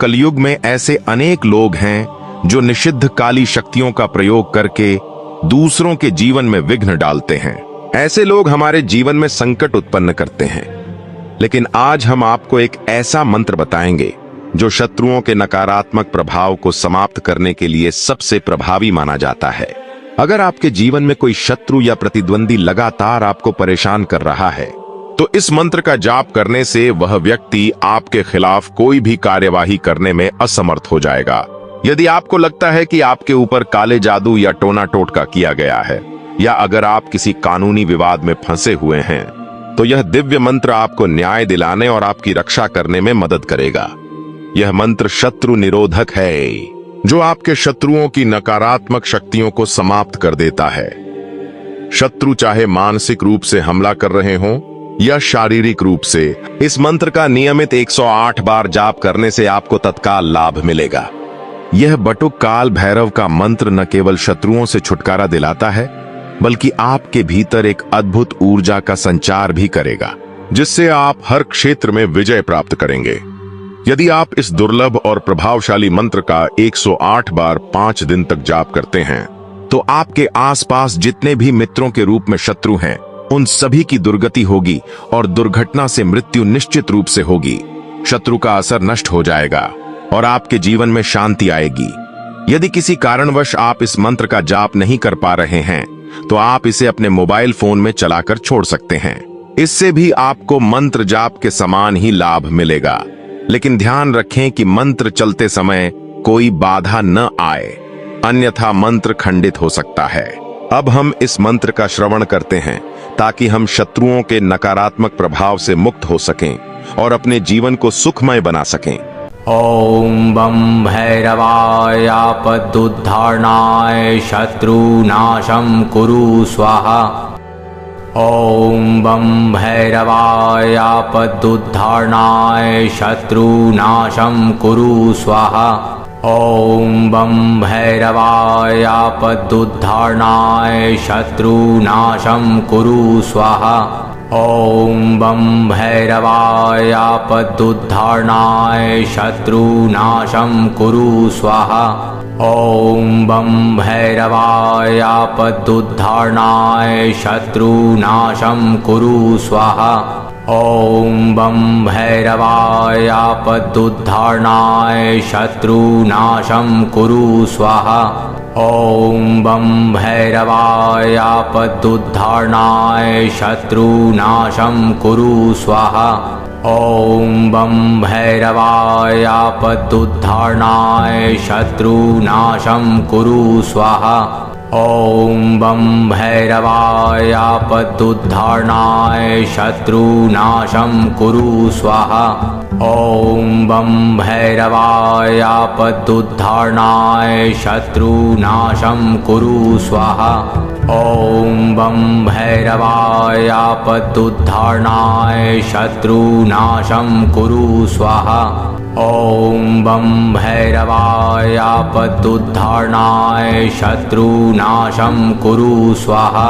कलयुग में ऐसे अनेक लोग हैं जो निषिद्ध काली शक्तियों का प्रयोग करके दूसरों के जीवन में विघ्न डालते हैं। ऐसे लोग हमारे जीवन में संकट उत्पन्न करते हैं। लेकिन आज हम आपको एक ऐसा मंत्र बताएंगे जो शत्रुओं के नकारात्मक प्रभाव को समाप्त करने के लिए सबसे प्रभावी माना जाता है। अगर आपके जीवन में कोई शत्रु या प्रतिद्वंदी लगातार आपको परेशान कर रहा है, तो इस मंत्र का जाप करने से वह व्यक्ति आपके खिलाफ कोई भी कार्यवाही करने में असमर्थ हो जाएगा। यदि आपको लगता है कि आपके ऊपर काले जादू या टोना टोटका किया गया है, या अगर आप किसी कानूनी विवाद में फंसे हुए हैं, तो यह दिव्य मंत्र आपको न्याय दिलाने और आपकी रक्षा करने में मदद करेगा। यह मंत्र शत्रु निरोधक है, जो आपके शत्रुओं की नकारात्मक शक्तियों को समाप्त कर देता है। शत्रु चाहे मानसिक रूप से हमला कर रहे हों या शारीरिक रूप से, इस मंत्र का नियमित 108 बार जाप करने से आपको तत्काल लाभ मिलेगा। यह बटुक काल भैरव का मंत्र न केवल शत्रुओं से छुटकारा दिलाता है, बल्कि आपके भीतर एक अद्भुत ऊर्जा का संचार भी करेगा, जिससे आप हर क्षेत्र में विजय प्राप्त करेंगे। यदि आप इस दुर्लभ और प्रभावशाली मंत्र का 108 बार 5 दिन तक जाप करते हैं, तो आपके आसपास जितने भी मित्रों के रूप में शत्रु हैं, उन सभी की दुर्गति होगी और दुर्घटना से मृत्यु निश्चित रूप से होगी। शत्रु का असर नष्ट हो जाएगा और आपके जीवन में शांति आएगी। यदि किसी कारणवश आप इस मंत्र का जाप नहीं कर पा रहे हैं, तो आप इसे अपने मोबाइल फोन में चलाकर छोड़ सकते हैं। इससे भी आपको मंत्र जाप के समान ही लाभ मिलेगा। लेकिन ध्यान रखें कि मंत्र चलते समय कोई बाधा न आए, अन्यथा मंत्र खंडित हो सकता है। अब हम इस मंत्र का श्रवण करते हैं, ताकि हम शत्रुओं के नकारात्मक प्रभाव से मुक्त हो सकें और अपने जीवन को सुखमय बना सकें। ओम बम भैरवाय आपदुद्धारणाय शत्रुनाशं कुरु स्वाहा। ओम बम भैरवाय आपदुद्धारणाय शत्रुनाशं कुरु स्वाहा। ओम बम भैरवाय आपदुद्धारणाय शत्रुनाशं कुरु स्वाहा। ओम बम भैरवाय आपदुद्धारणाय शत्रुनाशं कुरु स्वाहा। ओम बम भैरवाय आपदुद्धारणाय शत्रुनाशं कुरु स्वाहा। ओम बम भैरवाय आपदुद्धारणाय शत्रुनाशं कुरु स्वाहा। ओम बम भैरवाय आपदुद्धारणाय शत्रुनाशं कुरु स्वाहा। ओम बम भैरवाय आपदुद्धारणाय शत्रुनाशं कुरु स्वाहा। ओम बम भैरवाय आपदुद्धारणाय शत्रुनाशं कुरु स्वाहा। ओम बम भैरवाय आपदुद्धारणाय शत्रुनाशं कुरु स्वाहा। ओम बम भैरवाय आपदुद्धारणाय शत्रुनाशं कुरु स्वाहा। ओम बम भैरवाय आपदुद्धारणाय शत्रुनाशं कुरु स्वाहा।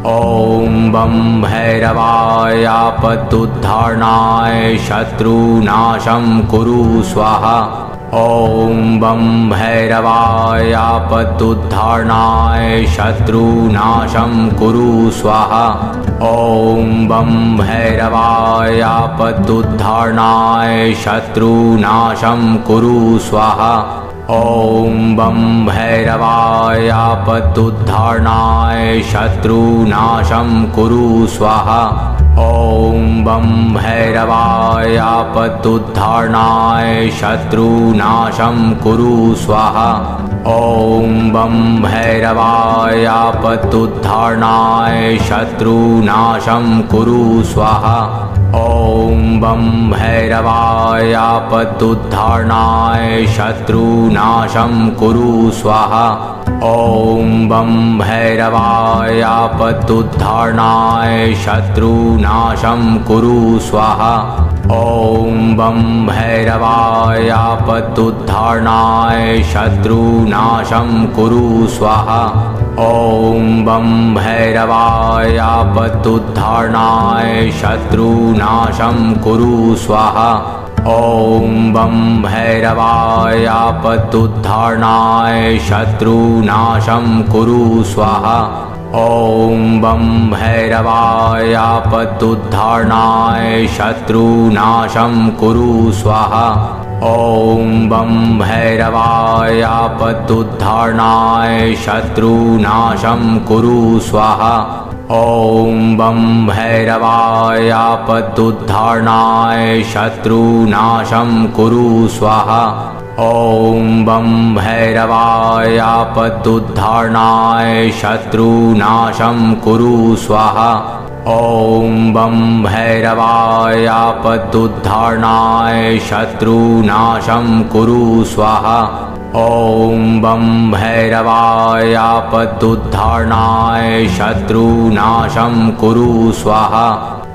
ओम बम भैरवाय आपदुद्धारणाय शत्रुनाशं कुरु स्वाहा। ओम बम भैरवाय आपदुद्धारणाय शत्रुनाशं कुरु स्वाहा। ओम बम भैरवाय आपदुद्धारणाय शत्रुनाशं कुरु स्वाहा। ओम बम भैरवाय आपदुद्धारणाय शत्रुनाशं कुरु स्वाहा। ओम बम भैरवाय आपदुद्धारणाय शत्रुनाशं कुरु स्वाहा। ओम बम भैरवाय आपदुद्धारणाय शत्रुनाशं कुरु स्वाहा। ओम बम भैरवाय आपदुद्धारणाय शत्रुनाशं कुरु स्वाहा। ओम बम भैरवाय आपदुद्धारणाय शत्रुनाशं कुरु स्वाहा। ओम बम भैरवाय आपदुद्धारणाय शत्रुनाशं कुरु स्वाहा। ओम बम भैरवाय आपदुद्धारणाय शत्रुनाशं कुरु स्वाहा। ॐ बं भैरवाय आपदुद्धारणाय शत्रुनाशं कुरु स्वाहा ॐ बं भैरवाय आपदुद्धारणाय शत्रुनाशं कुरु स्वाहा ॐ बं भैरवाय आपदुद्धारणाय शत्रुनाशं कुरु स्वाहा ॐ बं भैरवाय आपदुद्धारणाय शत्रुनाशं कुरु स्वाहा ॐ बं भैरवाय आपदुद्धारणाय शत्रुनाशं कुरु स्वाहा ॐ बं भैरवाय आपदुद्धारणाय शत्रुनाशं कुरु स्वाहा ॐ बं भैरवाय आपदुद्धारणाय शत्रुनाशं कुरु स्वाहा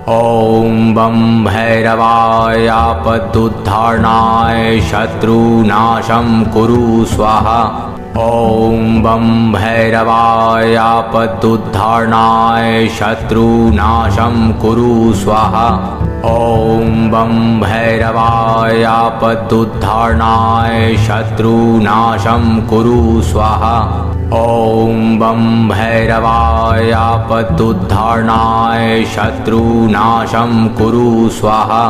ॐ बं भैरवाय आपदुद्धारणाय शत्रुनाशं कुरु स्वाहा ॐ बं भैरवाय आपदुद्धारणाय शत्रुनाशं कुरु स्वाहा ॐ बं भैरवाय आपदुद्धारणाय शत्रुनाशं कुरु स्वाहा ॐ बं भैरवाय आपदुद्धारणाय शत्रुनाशं कुरु स्वाहा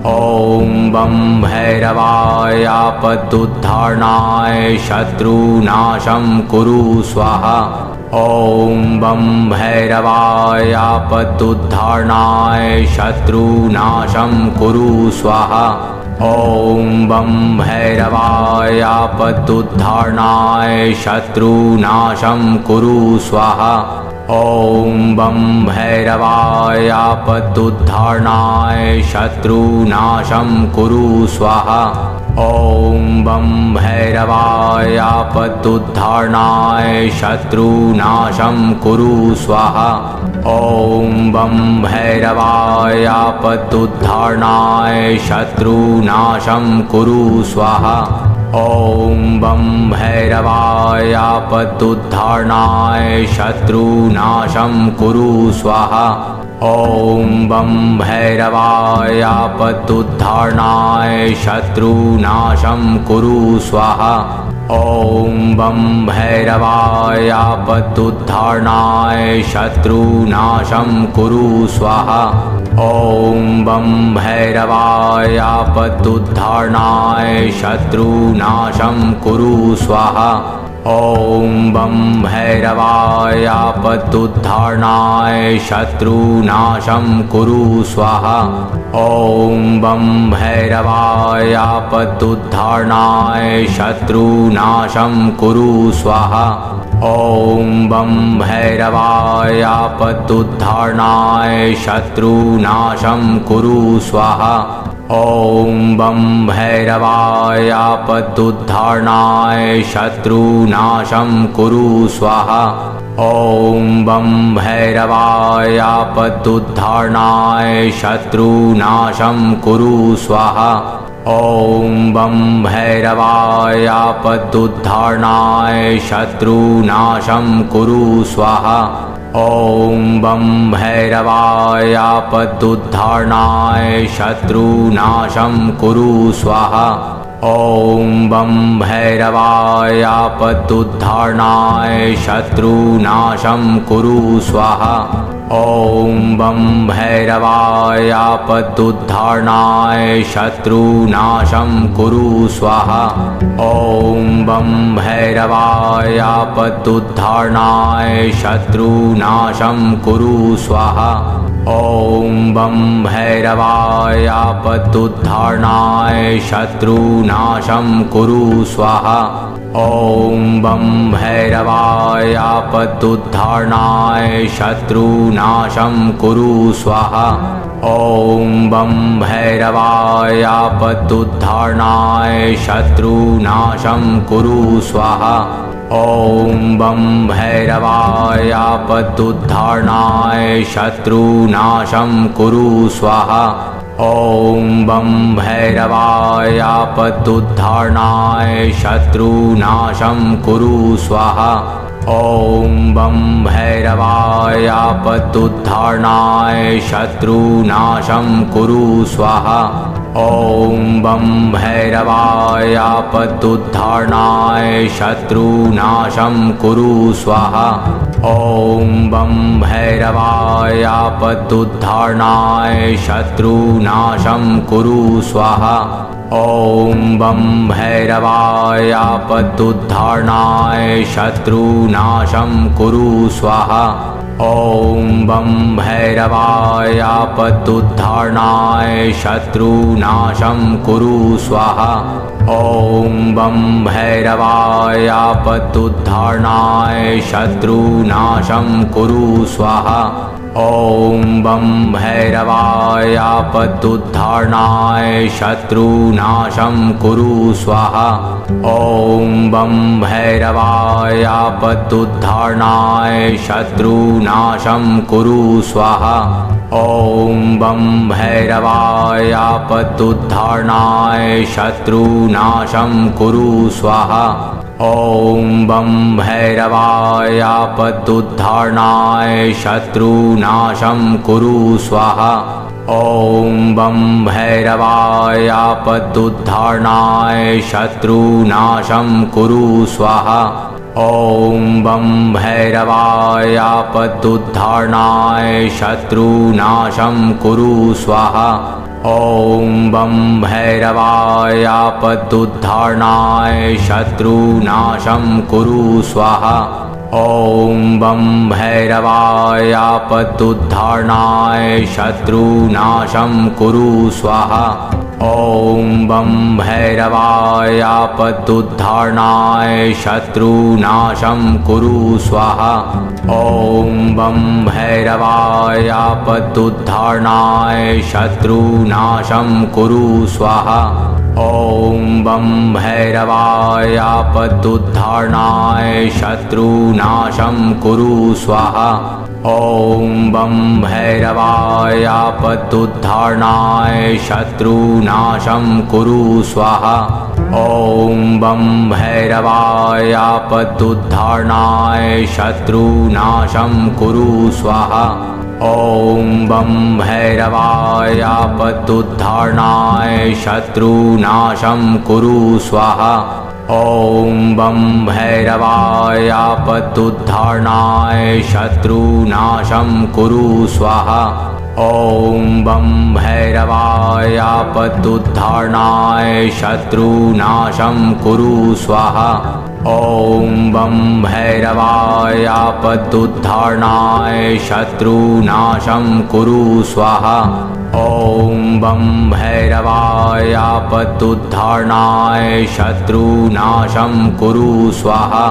ॐ बं भैरवाय आपदुद्धारणाय शत्रुनाशं कुरु स्वाहा ॐ बं भैरवाय आपदुद्धारणाय शत्रुनाशं कुरु स्वाहा ॐ बं भैरवाय आपदुद्धारणाय शत्रुनाशं कुरु स्वाहा ॐ बं भैरवाय आपदुद्धारणाय शत्रुनाशं कुरु स्वाहा ॐ बं भैरवाय आपदुद्धारणाय शत्रुनाशं कुरु स्वाहा ॐ बं भैरवाय आपदुद्धारणाय शत्रुनाशं कुरु स्वाहा ॐ बं भैरवाय आपदुद्धारणाय शत्रुनाशं कुरु स्वाहा ॐ बं भैरवाय आपदुद्धारणाय शत्रुनाशं कुरु स्वाहा ॐ बं भैरवाय आपदुद्धारणाय शत्रुनाशं कुरु स्वाहा ॐ बं भैरवाय आपदुद्धारणाय शत्रुनाशं कुरु स्वाहा ॐ बं भैरवाय आपदुद्धारणाय शत्रुनाशं कुरु स्वाहा ॐ बं भैरवाय आपदुद्धारणाय शत्रुनाशं कुरु स्वाहा ॐ बं भैरवाय आपदुद्धारणाय शत्रुनाशं कुरु स्वाहा ॐ बं भैरवाय आपदुद्धारणाय शत्रुनाशं कुरु स्वाहा ॐ बं भैरवाय आपदुद्धारणाय शत्रुनाशं कुरु स्वाहा ॐ बं भैरवाय आपदुद्धारणाय शत्रुनाशं कुरु स्वाहा ॐ बं भैरवाय आपदुद्धारणाय शत्रुनाशं कुरु स्वाहा ॐ बं भैरवाय आपदुद्धारणाय शत्रुनाशं कुरु स्वाहा ॐ बं भैरवाय आपदुद्धारणाय शत्रुनाशं कुरु स्वाहा ॐ बं भैरवाय आपदुद्धारणाय शत्रुनाशं कुरु स्वाहा ॐ बं भैरवाय आपदुद्धारणाय शत्रुनाशं कुरु स्वाहा ॐ बं भैरवाय आपदुद्धारणाय शत्रुनाशं कुरु स्वाहा ॐ बं भैरवाय आपदुद्धारणाय शत्रुनाशं कुरु स्वाहा ॐ बं भैरवाय आपदुद्धारणाय शत्रुनाशं कुरु स्वाहा ॐ बं भैरवाय आपदुद्धारणाय शत्रुनाशं कुरु स्वाहा ॐ बं भैरवाय आपदुद्धारणाय शत्रुनाशं कुरु स्वाहा। ॐ बं भैरवाय आपदुद्धारणाय शत्रुनाशं कुरु स्वाहा। ॐ बं भैरवाय आपदुद्धारणाय शत्रुनाशं कुरु स्वाहा। ॐ बं भैरवाय आपदुद्धारणाय शत्रुनाशं कुरु स्वाहा। ॐ बं भैरवाय आपदुद्धारणाय शत्रुनाशं कुरु स्वाहा। ॐ बं भैरवाय आपदुद्धारणाय शत्रुनाशं कुरु स्वाहा। ॐ बं भैरवाय आपदुद्धारणाय शत्रुनाशं कुरु स्वाहा। ॐ बं भैरवाय आपदुद्धारणाय शत्रुनाशं कुरु स्वाहा। ॐ बं भैरवाय आपदुद्धारणाय शत्रुनाशं कुरु स्वाहा। ॐ बं भैरवाय आपदुद्धारणाय शत्रुनाशं कुरु स्वाहा। ॐ बं भैरवाय आपदुद्धारणाय शत्रुनाशं कुरु स्वाहा। ॐ बं भैरवाय आपदुद्धारणाय शत्रुनाशं कुरु स्वाहा। ॐ बं भैरवाय आपदुद्धारणाय शत्रुनाशं कुरु स्वाहा। ॐ बं भैरवाय आपदुद्धारणाय शत्रुनाशं कुरु स्वाहा। ॐ बं भैरवाय आपदुद्धारणाय शत्रुनाशं कुरु स्वाहा। ॐ बं भैरवाय आपदुद्धारणाय शत्रुनाशं कुरु स्वाहा। ॐ बं भैरवाय आपदुद्धारणाय शत्रुनाशं कुरु स्वाहा। ॐ बं भैरवाय आपदुद्धारणाय शत्रुनाशं कुरु स्वाहा। ॐ बं भैरवाय आपदुद्धारणाय शत्रुनाशं कुरु स्वाहा। ॐ बं भैरवाय आपदुद्धारणाय शत्रुनाशं कुरु स्वाहा। ॐ बं भैरवाय आपदुद्धारणाय शत्रुनाशं कुरु स्वाहा। ॐ बं भैरवाय आपदुद्धारणाय शत्रुनाशं कुरु स्वाहा। ॐ बं भैरवाय आपदुद्धारणाय शत्रुनाशं कुरु स्वाहा। ॐ बं भैरवाय आपदुद्धारणाय शत्रुनाशं कुरु स्वाहा।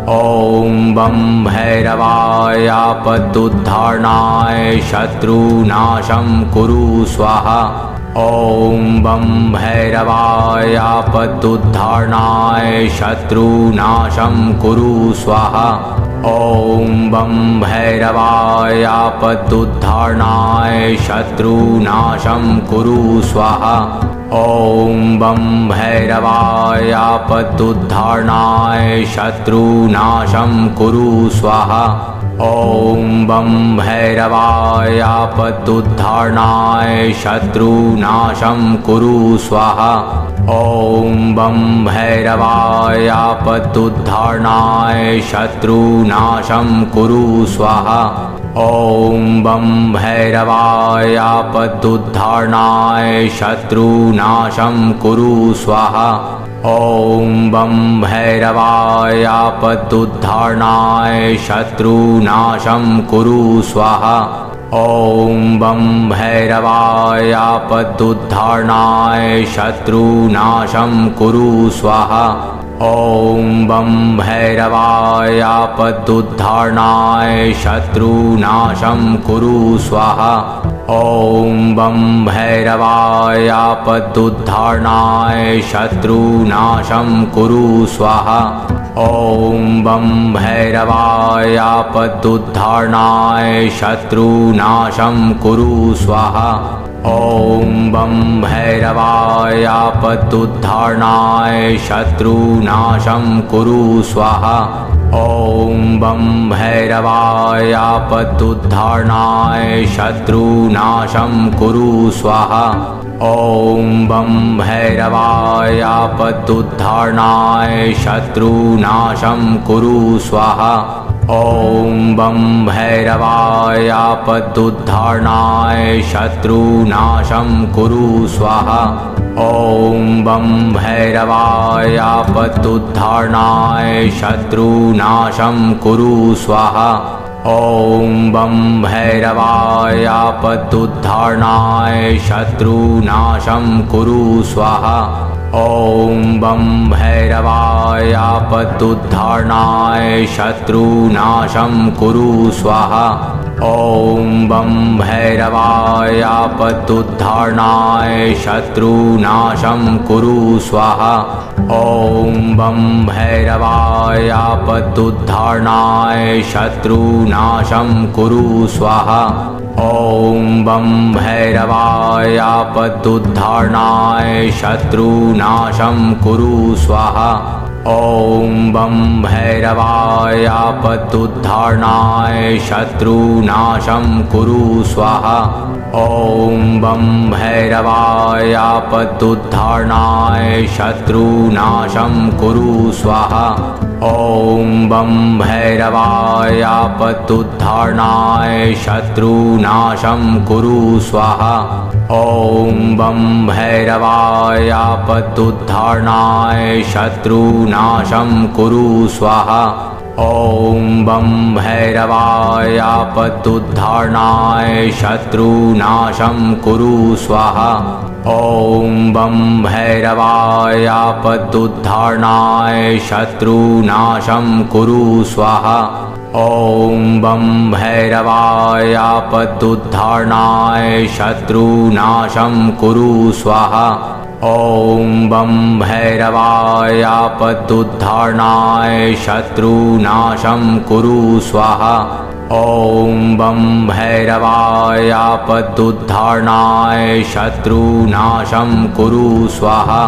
ॐ बं भैरवाय आपदुद्धारणाय शत्रुनाशं कुरु स्वाहा। ॐ बं भैरवाय आपदुद्धारणाय शत्रुनाशं कुरु स्वाहा। ॐ बं भैरवाय आपदुद्धारणाय शत्रुनाशं कुरु स्वाहा। ॐ बं भैरवाय आपदुद्धारणाय शत्रुनाशं कुरु स्वाहा। ॐ बं भैरवाय आपदुद्धारणाय शत्रुनाशं कुरु स्वाहा। ॐ बं भैरवाय आपदुद्धारणाय शत्रुनाशं कुरु स्वाहा। ॐ बं भैरवाय आपदुद्धारणाय शत्रुनाशं कुरु स्वाहा। ॐ बं भैरवाय आपदुद्धारणाय शत्रुनाशं कुरु स्वाहा। ॐ बं भैरवाय आपदुद्धारणाय शत्रुनाशं कुरु स्वाहा। ॐ बं भैरवाय आपदुद्धारणाय शत्रुनाशं कुरु स्वाहा। ॐ बं भैरवाय आपदुद्धारणाय शत्रुनाशं कुरु स्वाहा। ॐ बं भैरवाय आपदुद्धारणाय शत्रुनाशं कुरु स्वाहा। ॐ बं भैरवाय आपदुद्धारणाय शत्रुनाशं कुरु स्वाहा। ॐ बं भैरवाय आपत्युद्धारणाय शत्रुनाशं कुरु स्वाहा। ॐ बं भैरवाय आपत्युद्धारणाय शत्रुनाशं कुरु स्वाहा। ॐ बं भैरवाय आपत्युद्धारणाय शत्रुनाशं कुरु स्वाहा। ॐ बं भैरवाय आपत्युद्धारणाय शत्रुनाशं कुरु स्वाहा। ॐ बं भैरवाय आपत्युद्धारणाय शत्रुनाशं कुरु स्वाहा। ॐ बं भैरवाय आपत्युद्धारणाय शत्रुनाशं कुरु स्वाहा। ॐ बं भैरवाय आपत्युद्धारणाय शत्रुनाशं कुरु स्वाहा। ॐ बं भैरवाय आपत्युद्धारणाय शत्रुनाशं कुरु स्वाहा। ॐ बं भैरवाय आपत्युद्धारणाय शत्रुनाशं कुरु स्वाहा। ॐ बं भैरवाय आपत्युद्धारणाय शत्रुनाशं कुरु स्वाहा। ॐ बं भैरवाय आपत्युद्धारणाय शत्रुनाशं कुरु स्वाहा। ॐ बं भैरवाय आपत्युद्धारणाय शत्रुनाशं कुरु स्वाहा। ॐ बं भैरवाय आपत्युद्धारणाय शत्रुनाशं कुरु स्वाहा। ॐ बं भैरवाय आपत्युद्धारणाय शत्रुनाशं कुरु स्वाहा। ॐ बं भैरवाय आपत्युद्धारणाय शत्रुनाशं कुरु स्वाहा। ॐ बं भैरवाय आपत्युद्धारणाय शत्रुनाशं कुरु स्वाहा। ॐ बं भैरवाय आपत्युद्धारणाय शत्रुनाशं कुरु स्वाहा। ॐ बं भैरवाय आपत्युद्धारणाय शत्रुनाशं कुरु स्वाहा।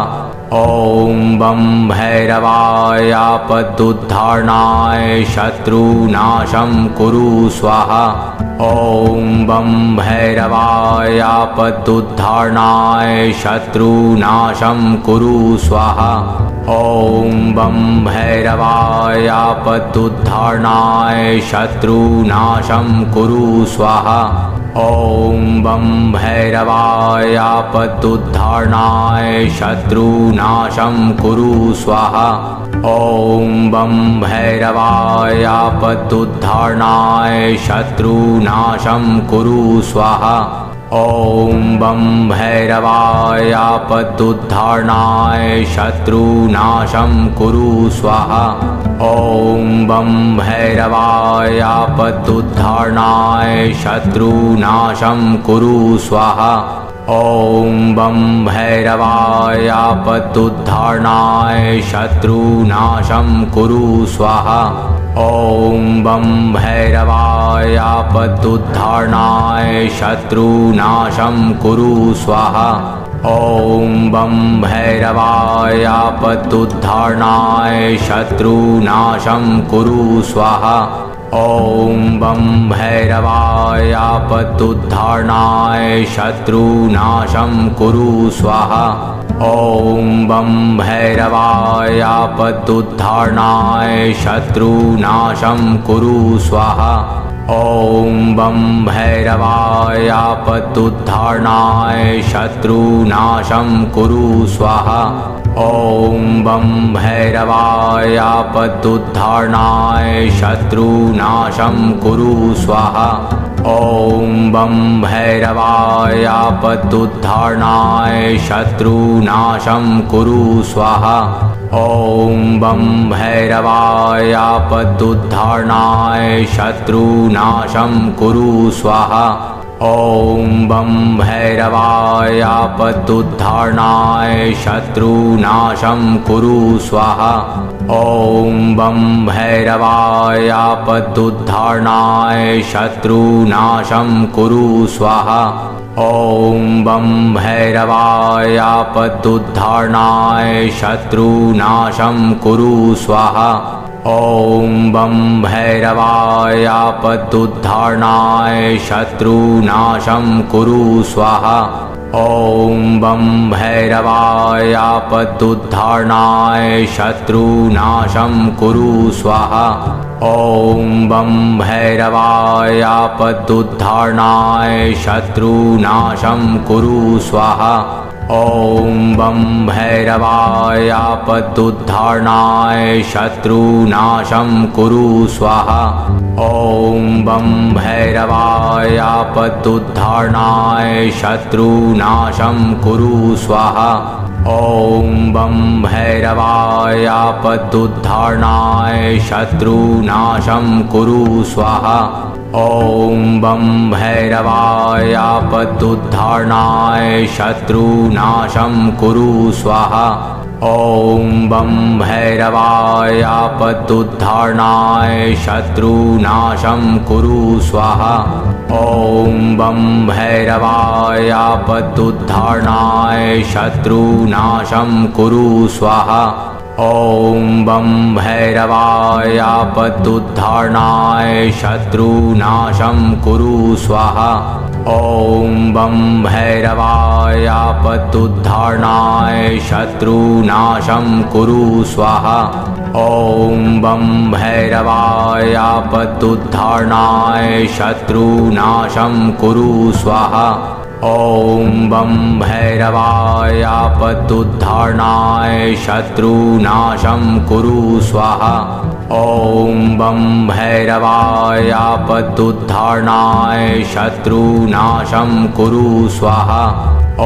ॐ बं भैरवाय आपत्युद्धारणाय शत्रुनाशं कुरु स्वाहा। ॐ बं भैरवाय आपत्युद्धारणाय शत्रुनाशं कुरु स्वाहा। ॐ बं भैरवाय आपत्युद्धारणाय शत्रुनाशं कुरु स्वाहा। ॐ बं भैरवाय आपत्युद्धारणाय शत्रुनाशं कुरु स्वाहा। ॐ बं भैरवाय आपत्युद्धारणाय शत्रुनाशं कुरु स्वाहा। ॐ बं भैरवाय आपत्युद्धारणाय शत्रुनाशं कुरु स्वाहा। ॐ बं भैरवाय आपत्युद्धारणाय शत्रुनाशं कुरु स्वाहा। ॐ बं भैरवाय आपत्युद्धारणाय शत्रुनाशं कुरु स्वाहा। ॐ बं भैरवाय आपत्युद्धारणाय शत्रुनाशं कुरु स्वाहा। ॐ बं भैरवाय आपत्युद्धारणाय शत्रुनाशं कुरु स्वाहा। ॐ बं भैरवाय आपत्युद्धारणाय शत्रुनाशं कुरु स्वाहा। ॐ बं भैरवाय आपत्युद्धारणाय शत्रुनाशं कुरु स्वाहा। ॐ बं भैरवाय आपत्युद्धारणाय शत्रुनाशं कुरु स्वाहा। ॐ बं भैरवाय आपत्युद्धारणाय शत्रुनाशं कुरु स्वाहा। ॐ बं भैरवाय आपत्युद्धारणाय शत्रुनाशं कुरु स्वाहा। ॐ बं भैरवाय आपत्युद्धारणाय शत्रुनाशं कुरु स्वाहा। ॐ बं भैरवाय आपत्युद्धारणाय शत्रुनाशं कुरु स्वाहा। ॐ बं भैरवाय आपत्युद्धारणाय शत्रुनाशं कुरु स्वाहा। ॐ बं भैरवाय आपत्युद्धारणाय शत्रुनाशं कुरु स्वाहा। ॐ बं भैरवाय आपत्तुद्धारणाय शत्रुनाशं कुरु स्वाहा। ॐ बं भैरवाय आपत्तुद्धारणाय शत्रुनाशं कुरु स्वाहा। ॐ बं भैरवाय आपत्तुद्धारणाय शत्रुनाशं कुरु स्वाहा। ॐ बं भैरवाय आपत्तुद्धारणाय शत्रुनाशं कुरु स्वाहा। ॐ बं भैरवाय आपत्तुद्धारणाय शत्रुनाशं कुरु स्वाहा। ॐ बं भैरवाय आपत्तुद्धारणाय शत्रुनाशं कुरु स्वाहा। ॐ बं भैरवाय आपत्तुद्धारणाय शत्रुनाशं कुरु स्वाहा। ॐ बं भैरवाय आपत्तुद्धारणाय शत्रुनाशं कुरु स्वाहा। ॐ बं भैरवाय आपत्तुद्धारणाय शत्रुनाशं कुरु स्वाहा। ॐ बं भैरवाय आपत्तुद्धारणाय शत्रुनाशं कुरु स्वाहा। ॐ बं भैरवाय आपत्तुद्धारणाय शत्रुनाशं कुरु स्वाहा। ॐ बं भैरवाय आपत्तुद्धारणाय शत्रुनाशं कुरु स्वाहा। ॐ बं भैरवाय आपत्तुद्धारणाय शत्रुनाशं कुरु स्वाहा। ॐ बं भैरवाय आपत्तुद्धारणाय शत्रुनाशं कुरु स्वाहा। ॐ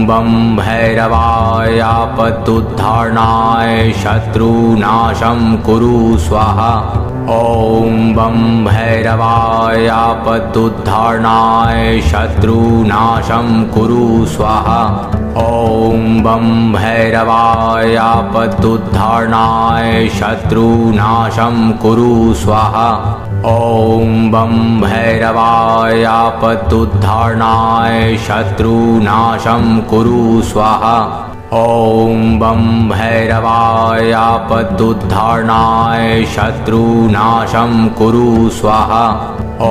बं भैरवाय आपत्तुद्धारणाय शत्रुनाशं कुरु स्वाहा। ॐ बं भैरवाय आपत्तुद्धारणाय शत्रुनाशं कुरु स्वाहा। ॐ बं भैरवाय आपत्तुद्धारणाय शत्रुनाशं कुरु स्वाहा। ॐ बं भैरवाय आपत्तुद्धारणाय शत्रुनाशं कुरु स्वाहा। ॐ बं भैरवाय आपत्तुद्धारणाय शत्रुनाशं कुरु स्वाहा। ॐ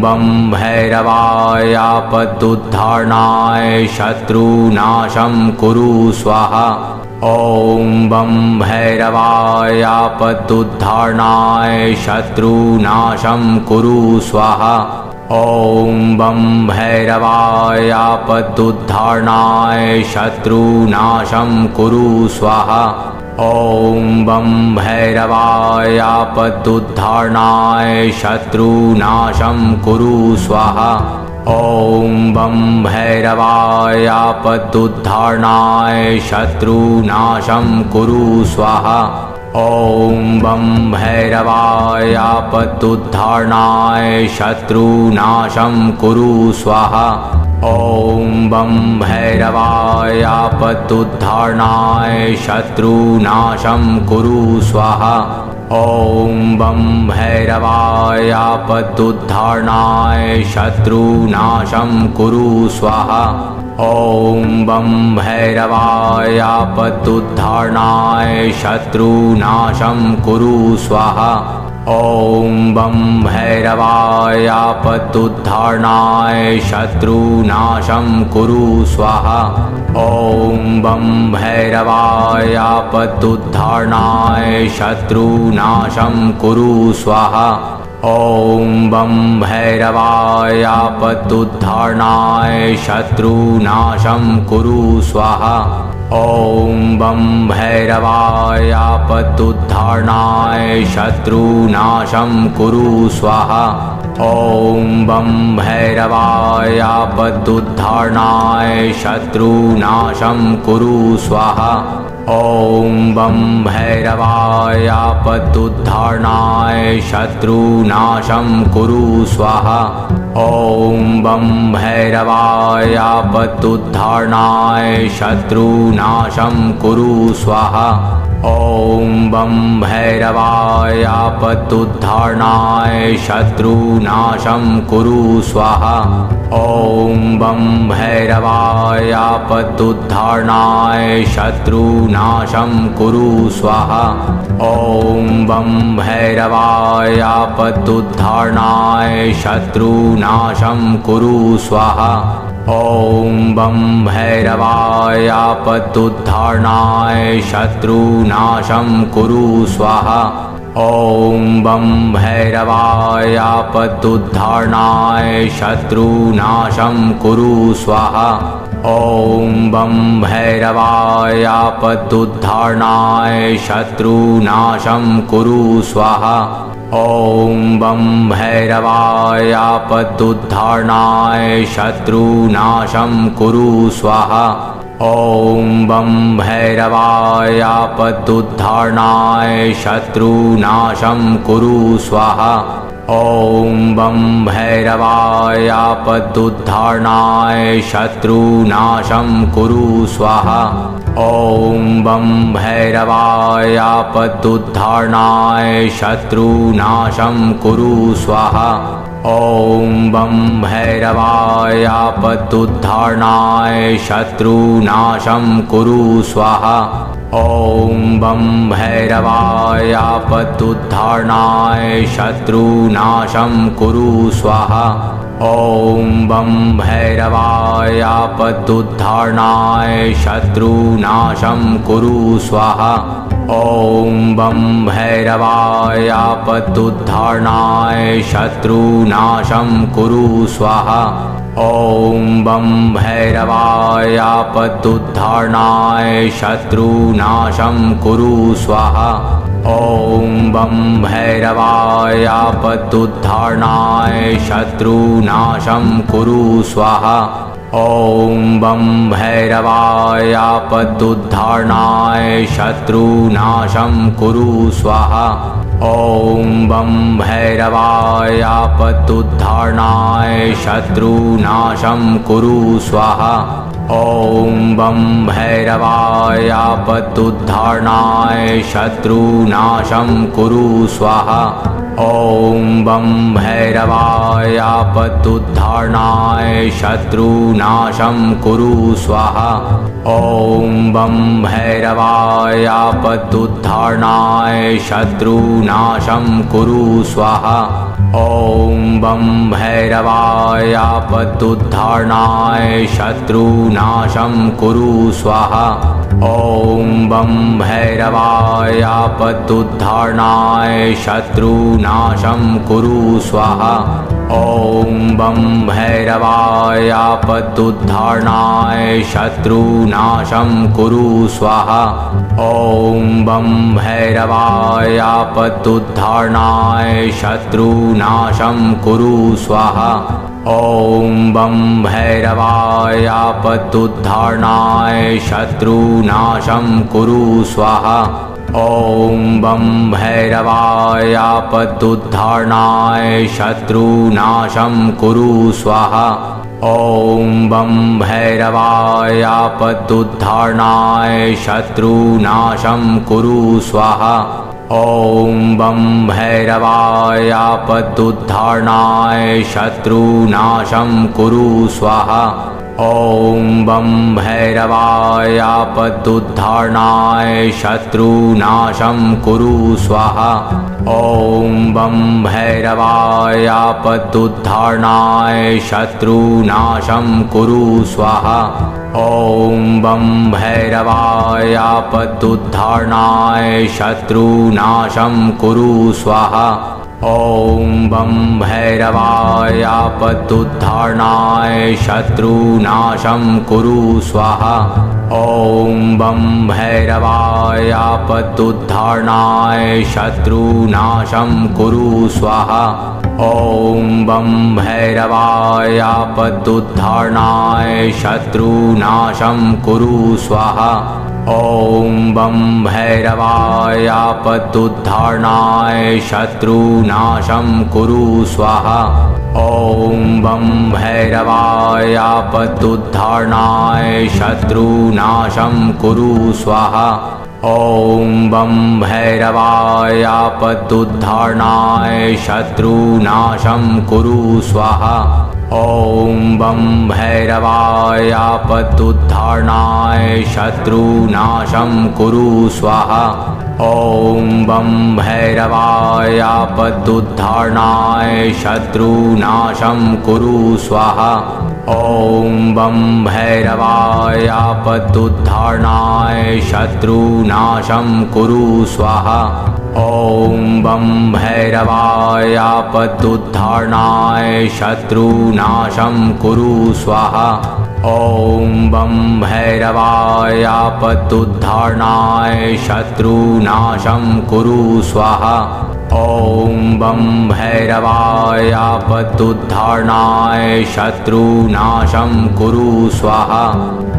बं भैरवाय आपत्तुद्धारणाय शत्रुनाशं कुरु स्वाहा। ॐ बं भैरवाय आपत्तुद्धारणाय शत्रुनाशं कुरु स्वाहा। ॐ बं भैरवाय आपत्तुद्धारणाय शत्रुनाशं कुरु स्वाहा। ॐ बं भैरवाय आपत्तुद्धारणाय शत्रुनाशं कुरु स्वाहा। ॐ बं भैरवाय आपत्तुद्धारणाय शत्रुनाशं कुरु स्वाहा। ॐ बं भैरवाय आपत्तुद्धारणाय शत्रुनाशं कुरु स्वाहा। ॐ बं भैरवाय आपत्तुद्धारणाय शत्रुनाशं कुरु स्वाहा। ॐ बं भैरवाय आपत्तुद्धारणाय शत्रुनाशं कुरु स्वाहा। ॐ बं भैरवाय आपत्तुद्धारणाय शत्रुनाशं कुरु स्वाहा। ॐ बं भैरवाय आपत्तुद्धारणाय शत्रुनाशं कुरु स्वाहा। ॐ बं भैरवाय आपत्तुद्धारणाय शत्रुनाशं कुरु स्वाहा। ॐ बं भैरवाय आपत्तुद्धारणाय शत्रुनाशं कुरु स्वाहा। ॐ बं भैरवाय आपत्तुद्धारणाय शत्रुनाशं कुरु स्वाहा। ॐ बं भैरवाय आपत्तुद्धारणाय शत्रुनाशं कुरु स्वाहा। ॐ बं भैरवाय आपत्तुद्धारणाय शत्रुनाशं कुरु स्वाहा। ॐ बं भैरवाय आपत्तुद्धारणाय शत्रुनाशं कुरु स्वाहा। ॐ बं भैरवाय आपत्युद्धारणाय शत्रुनाशं कुरु स्वाहा। ॐ बं भैरवाय आपत्युद्धारणाय शत्रुनाशं कुरु स्वाहा। ॐ बं भैरवाय आपत्युद्धारणाय शत्रुनाशं कुरु स्वाहा। ॐ बं भैरवाय आपत्युद्धारणाय शत्रुनाशं कुरु स्वाहा। ॐ बं भैरवाय आपत्युद्धारणाय शत्रुनाशं कुरु स्वाहा। ॐ बं भैरवाय आपत्युद्धारणाय शत्रुनाशं कुरु स्वाहा। ॐ बं भैरवाय आपत्युद्धारणाय शत्रुनाशं कुरु स्वाहा। ॐ बं भैरवाय आपत्युद्धारणाय शत्रुनाशं कुरु स्वाहा। ॐ बं भैरवाय आपत्युद्धारणाय शत्रुनाशं कुरु स्वाहा। ॐ बं भैरवाय आपत्युद्धारणाय शत्रुनाशं कुरु स्वाहा। ॐ बं भैरवाय आपत्युद्धारणाय शत्रुनाशं कुरु स्वाहा। ॐ बं भैरवाय आपत्युद्धारणाय शत्रुनाशं कुरु स्वाहा। ॐ बं भैरवाय आपत्युद्धारणाय शत्रुनाशं कुरु स्वाहा। ॐ बं भैरवाय आपत्युद्धारणाय शत्रुनाशं कुरु स्वाहा। ॐ बं भैरवाय आपत्युद्धारणाय शत्रुनाशं कुरु स्वाहा। ॐ बं भैरवाय आपत्युद्धारणाय शत्रुनाशं कुरु स्वाहा। ॐ बं भैरवाय आपत्युद्धारणाय शत्रुनाशं कुरु स्वाहा। ॐ बं भैरवाय आपत्युद्धारणाय शत्रुनाशं कुरु स्वाहा। ॐ बं भैरवाय आपत्युद्धारणाय शत्रुनाशं कुरु स्वाहा। ॐ बं भैरवाय आपत्युद्धारणाय शत्रुनाशं कुरु स्वाहा। ॐ बं भैरवाय आपत्युद्धारणाय शत्रुनाशं कुरु स्वाहा। ॐ बं भैरवाय आपत्युद्धारणाय शत्रुनाशं कुरु स्वाहा। ॐ बं भैरवाय आपत्युद्धारणाय शत्रुनाशं कुरु स्वाहा। ॐ बं भैरवाय आपत्युद्धारणाय शत्रुनाशं कुरु स्वाहा। ॐ बं भैरवाय आपत्युद्धारणाय शत्रुनाशं कुरु स्वाहा। ॐ बं भैरवाय आपत्युद्धारणाय शत्रुनाशं कुरु स्वाहा। ॐ बं भैरवाय आपत्युद्धारणाय शत्रुनाशं कुरु स्वाहा। ॐ बं भैरवाय आपत्युद्धारणाय शत्रुनाशं कुरु स्वाहा। ॐ बं भैरवाय आपत्युद्धारणाय शत्रुनाशं कुरु स्वाहा। ॐ बं भैरवाय आपत्युद्धारणाय शत्रुनाशं कुरु स्वाहा। ॐ बं भैरवाय आपत्युद्धारणाय शत्रुनाशं कुरु स्वाहा। ॐ बं भैरवाय आपत्युद्धारणाय शत्रुनाशं कुरु स्वाहा। ॐ बं भैरवाय आपत्युद्धारणाय शत्रुनाशं कुरु स्वाहा। ॐ बं भैरवाय आपत्युद्धारणाय शत्रुनाशं कुरु स्वाहा। ॐ बं भैरवाय आपत्युद्धारणाय शत्रुनाशं कुरु स्वाहा। ॐ बं भैरवाय आपत्युद्धारणाय शत्रुनाशं कुरु स्वाहा। ॐ बं भैरवाय आपत्युद्धारणाय शत्रुनाशं कुरु स्वाहा। ॐ बं भैरवाय आपदुद्धारणाय शत्रुनाशं कुरु स्वाहा। ॐ बं भैरवाय आपदुद्धारणाय शत्रुनाशं कुरु स्वाहा। ॐ बं भैरवाय आपदुद्धारणाय शत्रुनाशं कुरु स्वाहा। ॐ बं भैरवाय आपदुद्धारणाय शत्रुनाशं कुरु स्वाहा। ॐ बं भैरवाय आपदुद्धारणाय शत्रुनाशं कुरु स्वाहा। ॐ बं भैरवाय आपदुद्धारणाय शत्रुनाशं कुरु स्वाहा। ॐ बं भैरवाय आपदुद्धारणाय शत्रुनाशं कुरु स्वाहा।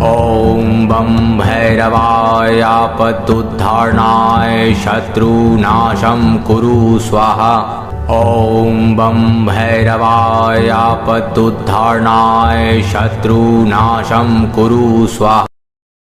ॐ बं भैरवाय आपदुद्धारणाय शत्रुनाशं कुरु स्वाहा। ॐ बं भैरवाय आपदुद्धारणाय शत्रुनाशं कुरु स्वाहा।